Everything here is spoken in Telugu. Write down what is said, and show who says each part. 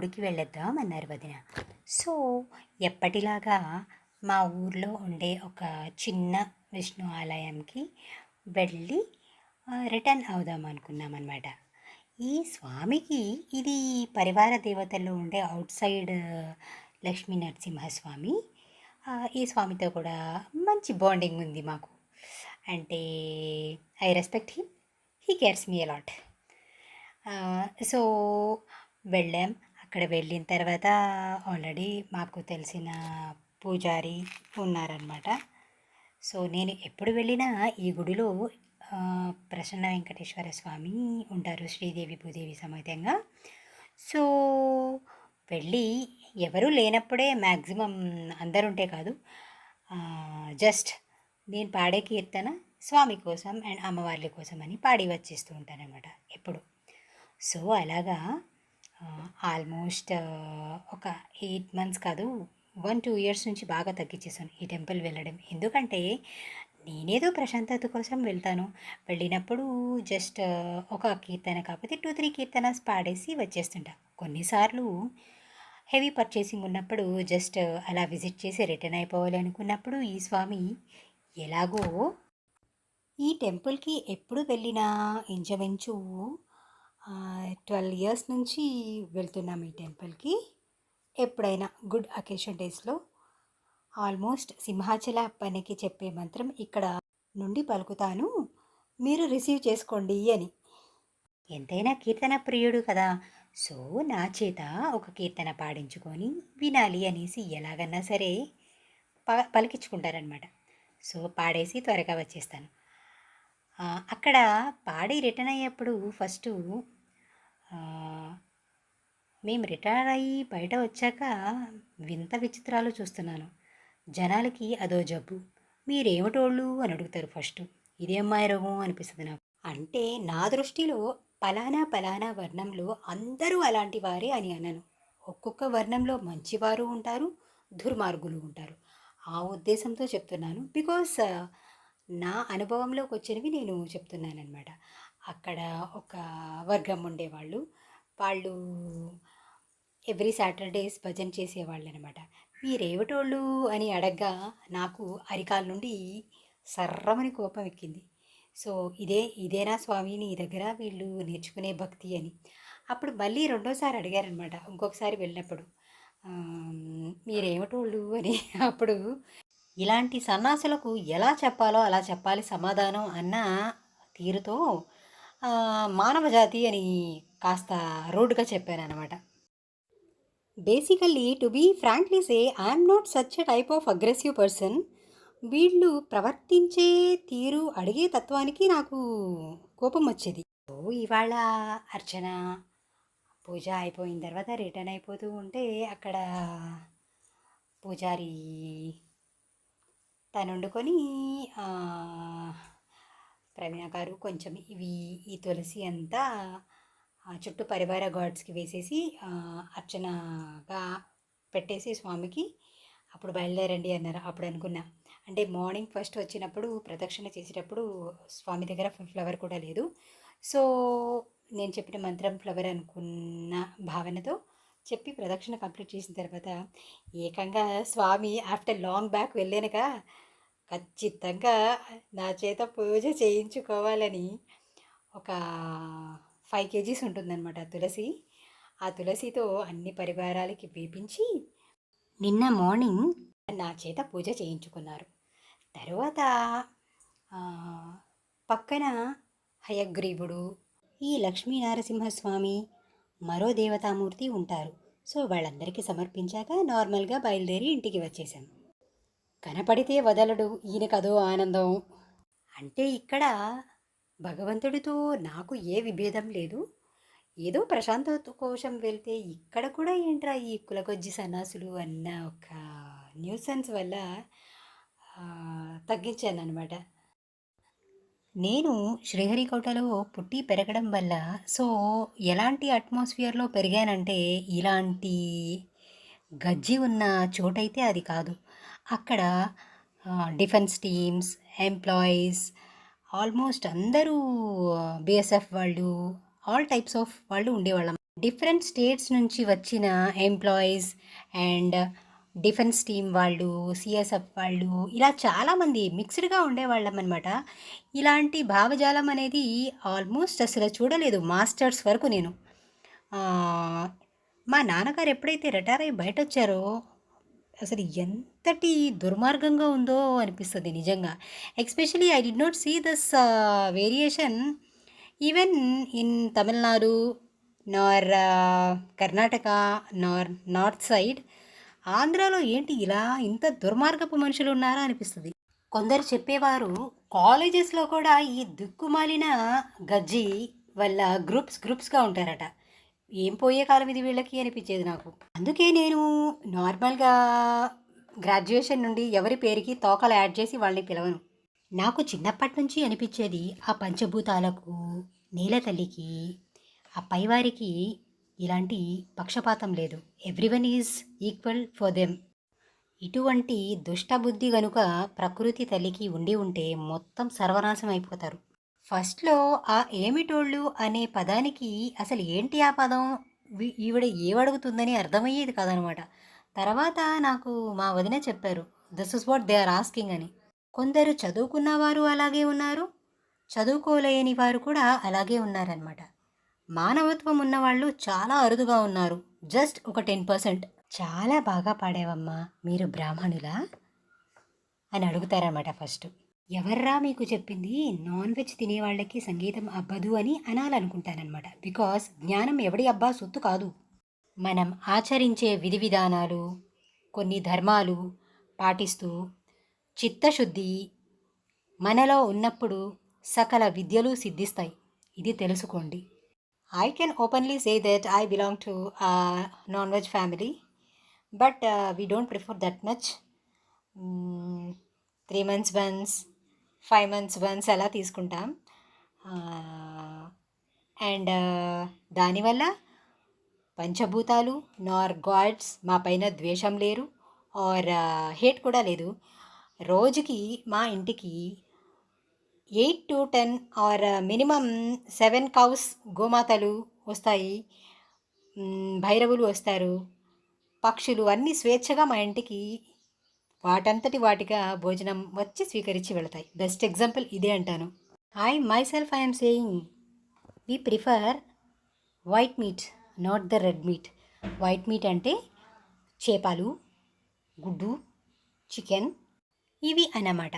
Speaker 1: గుడికి వెళ్ళొద్దాం అన్నారు వదిన. సో ఎప్పటిలాగా మా ఊర్లో ఉండే ఒక చిన్న విష్ణు ఆలయంకి వెళ్ళి రిటర్న్ అవుదాం అనుకున్నామన్నమాట. ఈ స్వామికి ఇది పరివార దేవతల్లో ఉండే అవుట్ సైడ్ లక్ష్మీ నరసింహస్వామి. ఈ స్వామితో కూడా మంచి బాండింగ్ ఉంది మాకు. అంటే I respect him, he cares me a lot. So వెళ్ళాం. అక్కడ వెళ్ళిన తర్వాత ఆల్రెడీ మాకు తెలిసిన పూజారి ఉన్నారనమాట. సో నేను ఎప్పుడు వెళ్ళినా ఈ గుడిలో ప్రసన్న వెంకటేశ్వర స్వామి ఉంటారు, శ్రీదేవి భూదేవి సమేతంగా. సో వెళ్ళి ఎవరూ లేనప్పుడే మ్యాక్సిమం అందరుంటే కాదు, జస్ట్ నేను పాడే కీర్తన స్వామి కోసం అండ్ అమ్మవార్ల కోసం అని పాడి వచ్చేస్తూ ఉంటానన్నమాట ఎప్పుడు. సో అలాగా ఆల్మోస్ట్ ఒక 8 months కాదు, 1-2 years నుంచి బాగా తగ్గించేసాను ఈ టెంపుల్ వెళ్ళడం. ఎందుకంటే నేనేదో ప్రశాంతత కోసం వెళ్తాను. వెళ్ళినప్పుడు జస్ట్ ఒక కీర్తన కాకపోతే 2-3 కీర్తనస్ పాడేసి వచ్చేస్తుంటా. కొన్నిసార్లు హెవీ పర్చేసింగ్ ఉన్నప్పుడు జస్ట్ అలా విజిట్ చేసి రిటర్న్ అయిపోవాలి అనుకున్నప్పుడు ఈ స్వామి ఎలాగో ఈ టెంపుల్కి ఎప్పుడు వెళ్ళినా ఇంచుమించు 12 years నుంచి వెళ్తున్నాం ఈ టెంపుల్కి. ఎప్పుడైనా గుడ్ అకేషన్ డేస్లో ఆల్మోస్ట్ సింహాచల అప్పనికి చెప్పే మంత్రం ఇక్కడ నుండి పలుకుతాను, మీరు రిసీవ్ చేసుకోండి అని. ఎంతైనా కీర్తన ప్రియుడు కదా. సో నా చేత ఒక కీర్తన పాడించుకొని వినాలి అనేసి ఎలాగన్నా సరే పలికించుకుంటారనమాట. సో పాడేసి త్వరగా వచ్చేస్తాను. అక్కడ పాడి రిటర్న్ అయ్యేప్పుడు ఫస్టు మేము రిటైర్ అయ్యి బయట వచ్చాక వింత విచిత్రాలు చూస్తున్నాను. జనాలకి అదో జబ్బు, మీరేమిటోళ్ళు అని అడుగుతారు ఫస్ట్. ఇదేమ్మాయి రోగం అనిపిస్తుంది నాకు. అంటే నా దృష్టిలో పలానా పలానా వర్ణంలో అందరూ అలాంటి వారే అని అన్నాను. ఒక్కొక్క వర్ణంలో మంచివారు ఉంటారు, దుర్మార్గులు ఉంటారు. ఆ ఉద్దేశంతో చెప్తున్నాను. బికాస్ నా అనుభవంలోకి వచ్చినవి నేను చెప్తున్నానమాట. అక్కడ ఒక వర్గం ఉండేవాళ్ళు, వాళ్ళు ఎవ్రీ సాటర్డేస్ భజన చేసేవాళ్ళు అనమాట. మీరేమిటోళ్ళు అని అడగ్గా నాకు అరికాల నుండి సర్రమని కోపం ఎక్కింది. సో ఇదేనా స్వామి నీ దగ్గర వీళ్ళు నేర్చుకునే భక్తి అని. అప్పుడు మళ్ళీ రెండోసారి అడిగారనమాట ఇంకొకసారి వెళ్ళినప్పుడు, మీరేమిటోళ్ళు అని. అప్పుడు ఇలాంటి సన్నాసులకు ఎలా చెప్పాలో అలా చెప్పాలి సమాధానం అన్న తీరుతో మానవ జాతి అని కాస్త రూడ్గా చెప్పాను అనమాట. Basically to be frankly say I'm not such a type of aggressive person. వీళ్ళు ప్రవర్తించే తీరు, అడిగే తత్వానికి నాకు కోపం వచ్చేది. సో ఇవాళ అర్చన పూజ అయిపోయిన తర్వాత రిటర్న్ అయిపోతూ ఉంటే అక్కడ పూజారి తను వండుకొని, ప్రవీణ గారు కొంచెం ఈ తులసి అంతా చుట్టూ పరివార గాడ్స్కి వేసేసి అర్చనగా పెట్టేసి స్వామికి అప్పుడు బయలుదేరండి అన్నారు. అప్పుడు అనుకున్నా, అంటే మార్నింగ్ ఫస్ట్ వచ్చినప్పుడు ప్రదక్షిణ చేసేటప్పుడు స్వామి దగ్గర ఫ్లవర్ కూడా లేదు. సో నేను చెప్పిన మంత్రం ఫ్లవర్ అనుకున్న భావనతో చెప్పి ప్రదక్షిణ కంప్లీట్ చేసిన తర్వాత ఏకంగా స్వామి ఆఫ్టర్ లాంగ్ బ్యాక్ వెళ్ళానుక ఖచ్చితంగా నా చేత పూజ చేయించుకోవాలని ఒక 5 kgs ఉంటుందన్నమాట తులసి. ఆ తులసితో అన్ని పరివారాలకి వేపించి నిన్న మార్నింగ్ నా చేత పూజ చేయించుకున్నారు. తర్వాత పక్కన హయగ్రీవుడు, ఈ లక్ష్మీ నరసింహస్వామి, మరో దేవతామూర్తి ఉంటారు. సో వాళ్ళందరికీ సమర్పించాక నార్మల్గా బయలుదేరి ఇంటికి వచ్చేసాం. కనపడితే వదలడు ఈయనకదో ఆనందం. అంటే ఇక్కడ భగవంతుడితో నాకు ఏ విభేదం లేదు, ఏదో ప్రశాంతత కోసం వెళ్తే ఇక్కడ కూడా ఏంట్రా ఈ కులకొజ్జి సన్నాసులు అన్న ఒక న్యూసెన్స్ వల్ల తగ్గించాను అనమాట. నేను శ్రీహరికోటలో పుట్టి పెరగడం వల్ల సో ఎలాంటి అట్మాస్ఫియర్లో పెరిగానంటే ఇలాంటి గజ్జి ఉన్న చోటైతే అది కాదు. అక్కడ డిఫెన్స్ టీమ్స్, ఎంప్లాయీస్, ఆల్మోస్ట్ అందరూ బిఎస్ఎఫ్ వాళ్ళు, ఆల్ టైప్స్ ఆఫ్ వాళ్ళు ఉండేవాళ్ళం. డిఫరెంట్ స్టేట్స్ నుంచి వచ్చిన ఎంప్లాయీస్ అండ్ డిఫెన్స్ టీమ్ వాళ్ళు, సిఎస్ఎఫ్ వాళ్ళు ఇలా చాలామంది మిక్స్డ్‌గా ఉండేవాళ్ళమనమాట. ఇలాంటి భావజాలం అనేది ఆల్మోస్ట్ అసలు చూడలేదు మాస్టర్స్ వరకు నేను. ఆహ్, మా నాన్నగారు ఎప్పుడైతే రిటైర్ అయ్యి బయటొచ్చారో అసలు ఎంతటి దుర్మార్గంగా ఉందో అనిపిస్తది నిజంగా. Especially I did not see this variation even in Tamil Nadu nor Karnataka Nar north side. ఆంధ్రాలో ఏంటి ఇలా ఇంత దుర్మార్గపు మనుషులు ఉన్నారా అనిపిస్తది. కొందరు చెప్పేవారు కాలేజెస్‌లో కూడా ఈ దిక్కుమాలిన గజ్జి వల్ల గ్రూప్స్‌గా ఉంటారట. ఏం పోయే కాలం ఇది వీళ్ళకి అనిపించేది నాకు. అందుకే నేను నార్మల్‌గా గ్రాడ్యుయేషన్ నుండి ఎవరి పేరుకి తోకలు యాడ్ చేసి వాళ్ళని పిలవను. నాకు చిన్నప్పటి నుంచి అనిపించేది ఆ పంచభూతాలకు, నేల తల్లికి, ఆ పైవారికి ఇలాంటి పక్షపాతం లేదు. Everyone is equal for them. ఇటువంటి దుష్టబుద్ధి గనుక ప్రకృతి తల్లికి ఉండి ఉంటే మొత్తం సర్వనాశనం అయిపోతారు. ఫస్ట్‌లో ఆ ఏమిటోళ్ళు అనే పదానికి అసలు ఏంటి ఆ పదం? ఈవిడ ఏమడుగుతుందని అర్థమయ్యేది కాదనమాట. తర్వాత నాకు మా వదిన చెప్పారు. This is what they are asking అని. కొందరు చదువుకున్నవారు అలాగే ఉన్నారు. చదువుకోలేని వారు కూడా అలాగే ఉన్నారనమాట. మానవత్వం ఉన్నవాళ్ళు చాలా అరుదుగా ఉన్నారు. జస్ట్ ఒక 10%. చాలా బాగా పాడావమ్మా! మీరు బ్రాహ్మణులా? అని అడుగుతారనమాట ఫస్ట్. ఎవర్రా మీకు చెప్పింది నాన్ వెజ్ తినేవాళ్ళకి సంగీతం అబ్బదు అని అనాలనుకుంటాననమాట. బికాస్ జ్ఞానం ఎవడి అబ్బా సొత్తు కాదు. మనం ఆచరించే విధి విధానాలు, కొన్ని ధర్మాలు పాటిస్తూ చిత్తశుద్ధి మనలో ఉన్నప్పుడు సకల విద్యలు సిద్ధిస్తాయి. ఇది తెలుసుకోండి. I can openly say that I belong to non veg family. But we don't prefer that much. 3 months once, 5 months once అలా తీసుకుంటాం. అండ్ దానివల్ల పంచభూతాలు నార్ గాడ్స్ మా పైన ద్వేషం లేరు ఆర్ హేట్ కూడా లేదు. రోజుకి మా ఇంటికి 8 to 10 ఆర్ మినిమమ్ 7 కౌస్ గోమాతలు వస్తాయి. భైరవులు వస్తారు. పక్షులు అన్నీ స్వేచ్ఛగా మా ఇంటికి వాటంతటి వాటిగా భోజనం వచ్చి స్వీకరించి వెళతాయి. బెస్ట్ ఎగ్జాంపుల్ ఇదే అంటాను. I am saying we prefer white meat, not the red meat. White meat అంటే చేపలు, గుడ్డు, చికెన్ ఇవి అన్నమాట.